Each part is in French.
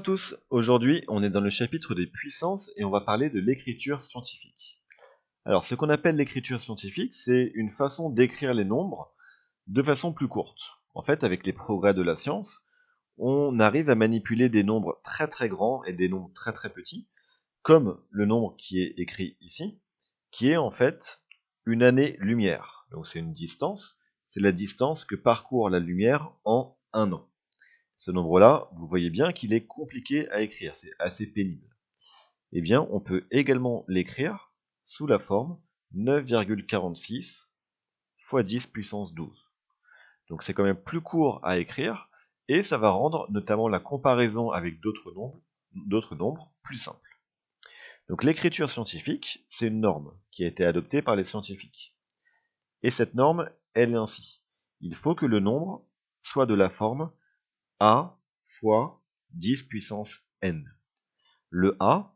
à tous, aujourd'hui on est dans le chapitre des puissances et on va parler de l'écriture scientifique. Alors ce qu'on appelle l'écriture scientifique, c'est une façon d'écrire les nombres de façon plus courte. En fait, avec les progrès de la science, on arrive à manipuler des nombres très très grands et des nombres très très petits, comme le nombre qui est écrit ici, qui est en fait une année-lumière. Donc c'est une distance, c'est la distance que parcourt la lumière en un an. Ce nombre-là, vous voyez bien qu'il est compliqué à écrire, c'est assez pénible. Eh bien, on peut également l'écrire sous la forme 9,46 fois 10 puissance 12. Donc c'est quand même plus court à écrire, et ça va rendre notamment la comparaison avec d'autres nombres plus simple. Donc l'écriture scientifique, c'est une norme qui a été adoptée par les scientifiques. Et cette norme, elle est ainsi. Il faut que le nombre soit de la forme A fois 10 puissance n. Le A,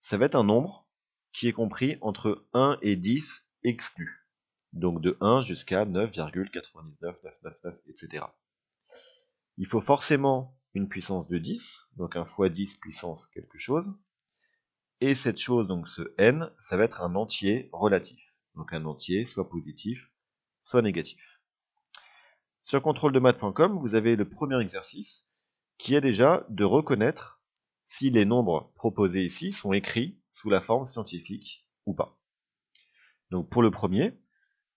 ça va être un nombre qui est compris entre 1 et 10 exclus. Donc de 1 jusqu'à 9,99999, etc. Il faut forcément une puissance de 10, donc un fois 10 puissance quelque chose. Et cette chose, donc ce n, ça va être un entier relatif. Donc un entier soit positif, soit négatif. Sur contrôledemaths.com, vous avez le premier exercice qui est déjà de reconnaître si les nombres proposés ici sont écrits sous la forme scientifique ou pas. Donc pour le premier,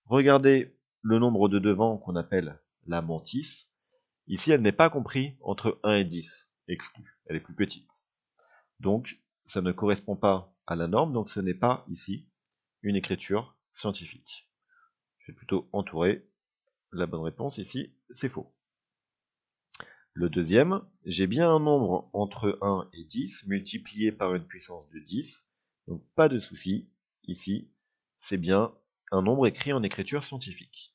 regardez le nombre de devant qu'on appelle la mantis. Ici, elle n'est pas comprise entre 1 et 10, exclue, elle est plus petite. Donc ça ne correspond pas à la norme, donc ce n'est pas ici une écriture scientifique. Je vais plutôt entourer. La bonne réponse ici, c'est faux. Le deuxième, j'ai bien un nombre entre 1 et 10 multiplié par une puissance de 10, donc pas de souci, ici, c'est bien un nombre écrit en écriture scientifique.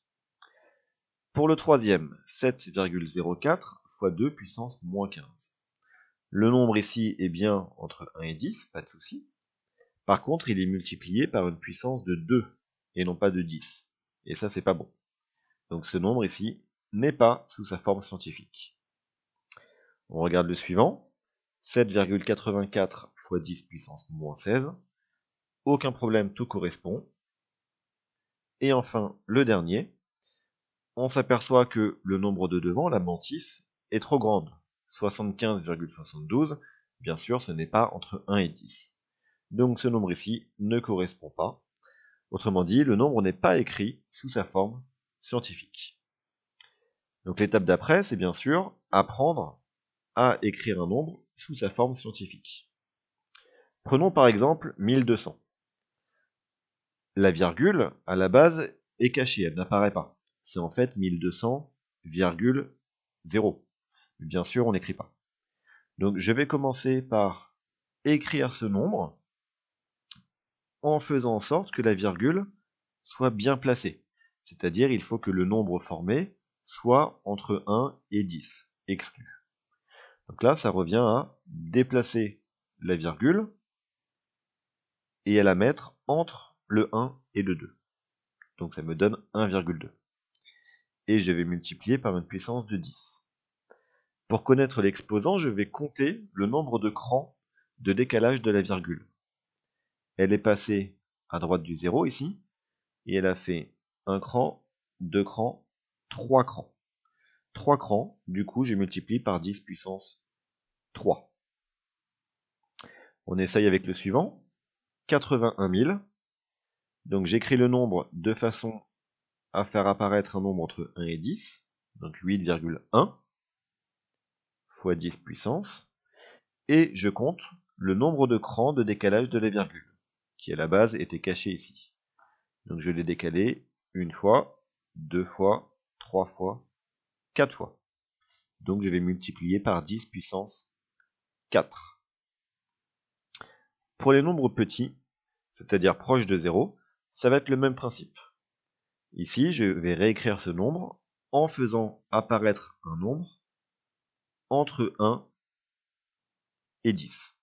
Pour le troisième, 7,04 fois 2 puissance moins 15. Le nombre ici est bien entre 1 et 10, pas de souci. Par contre, il est multiplié par une puissance de 2 et non pas de 10. Et ça, c'est pas bon. Donc ce nombre ici n'est pas sous sa forme scientifique. On regarde le suivant, 7,84 fois 10 puissance moins 16. Aucun problème, tout correspond. Et enfin, le dernier, on s'aperçoit que le nombre de devant, la mantis, est trop grande. 75,72, bien sûr, ce n'est pas entre 1 et 10. Donc ce nombre ici ne correspond pas. Autrement dit, le nombre n'est pas écrit sous sa forme scientifique. Donc l'étape d'après, c'est bien sûr apprendre à écrire un nombre sous sa forme scientifique. Prenons par exemple 1200. La virgule, à la base, est cachée, elle n'apparaît pas. C'est en fait 1200,0. Mais bien sûr, on n'écrit pas. Donc je vais commencer par écrire ce nombre en faisant en sorte que la virgule soit bien placée. C'est-à-dire, il faut que le nombre formé soit entre 1 et 10, exclu. Donc là, ça revient à déplacer la virgule et à la mettre entre le 1 et le 2. Donc ça me donne 1,2. Et je vais multiplier par une puissance de 10. Pour connaître l'exposant, je vais compter le nombre de crans de décalage de la virgule. Elle est passée à droite du 0 ici, et elle a fait 1 cran, 2 crans, 3 crans. 3 crans, du coup je multiplie par 10 puissance 3. On essaye avec le suivant, 81 000. Donc j'écris le nombre de façon à faire apparaître un nombre entre 1 et 10, donc 8,1 fois 10 puissance, et je compte le nombre de crans de décalage de la virgule, qui à la base était caché ici. Donc je l'ai décalé une fois, deux fois, trois fois, 4 fois. Donc je vais multiplier par 10 puissance 4. Pour les nombres petits, c'est-à-dire proches de 0, ça va être le même principe. Ici, je vais réécrire ce nombre en faisant apparaître un nombre entre 1 et 10.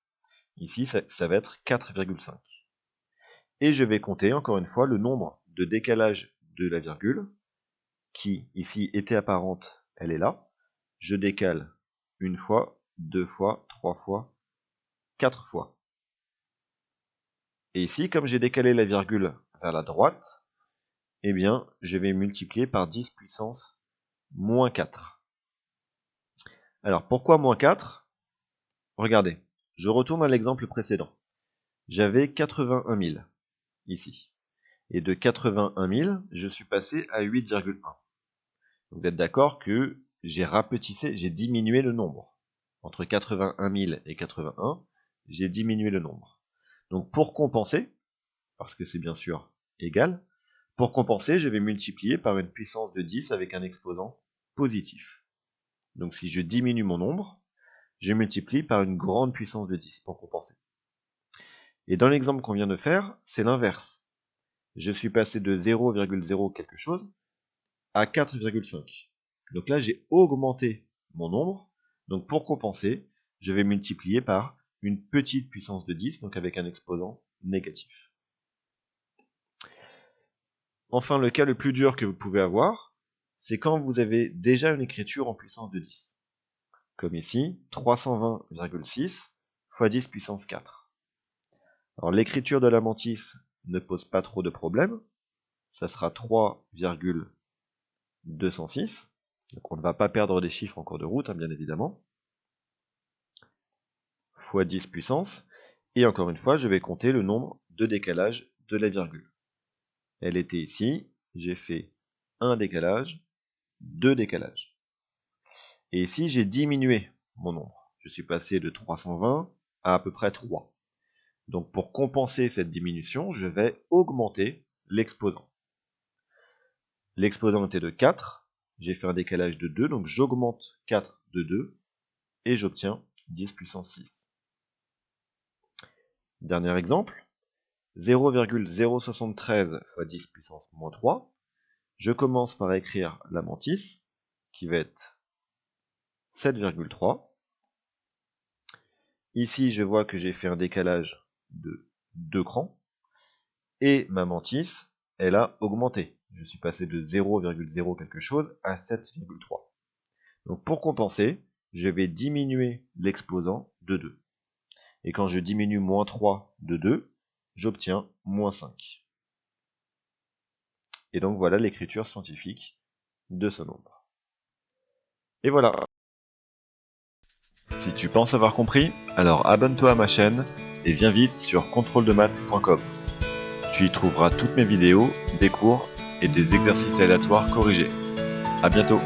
Ici, ça va être 4,5. Et je vais compter encore une fois le nombre de décalage de la virgule, qui ici était apparente, elle est là. Je décale une fois, deux fois, 3 fois, 4 fois. Et ici, comme j'ai décalé la virgule vers la droite, eh bien, je vais multiplier par 10 puissance moins 4. Alors, pourquoi moins 4? Regardez, je retourne à l'exemple précédent. J'avais 81 000 ici. Et de 81 000, je suis passé à 8,1. Vous êtes d'accord que j'ai diminué le nombre. Entre 81 000 et 81, j'ai diminué le nombre. Donc pour compenser, parce que c'est bien sûr égal, pour compenser, je vais multiplier par une puissance de 10 avec un exposant positif. Donc si je diminue mon nombre, je multiplie par une grande puissance de 10 pour compenser. Et dans l'exemple qu'on vient de faire, c'est l'inverse. Je suis passé de 0,0 quelque chose à 4,5. Donc là, j'ai augmenté mon nombre. Donc pour compenser, je vais multiplier par une petite puissance de 10, donc avec un exposant négatif. Enfin, le cas le plus dur que vous pouvez avoir, c'est quand vous avez déjà une écriture en puissance de 10. Comme ici, 320,6 fois 10 puissance 4. Alors l'écriture de la mantis ne pose pas trop de problèmes. Ça sera 3,206. Donc on ne va pas perdre des chiffres en cours de route, hein, bien évidemment. Fois 10 puissance. Et encore une fois, je vais compter le nombre de décalages de la virgule. Elle était ici, j'ai fait un décalage, 2 décalages. Et ici, j'ai diminué mon nombre. Je suis passé de 320 à peu près 3. Donc pour compenser cette diminution, je vais augmenter l'exposant. L'exposant était de 4, j'ai fait un décalage de 2, donc j'augmente 4 de 2, et j'obtiens 10 puissance 6. Dernier exemple, 0,073 fois 10 puissance moins 3. Je commence par écrire la mantis, qui va être 7,3. Ici, je vois que j'ai fait un décalage de 2 crans, et ma mantis, elle a augmenté. Je suis passé de 0,0 quelque chose à 7,3. Donc pour compenser, je vais diminuer l'exposant de 2. Et quand je diminue moins 3 de 2, j'obtiens moins 5. Et donc voilà l'écriture scientifique de ce nombre. Et voilà. Si tu penses avoir compris, alors abonne-toi à ma chaîne et viens vite sur contrôledemaths.com. Tu y trouveras toutes mes vidéos, des cours et des exercices aléatoires corrigés. À bientôt.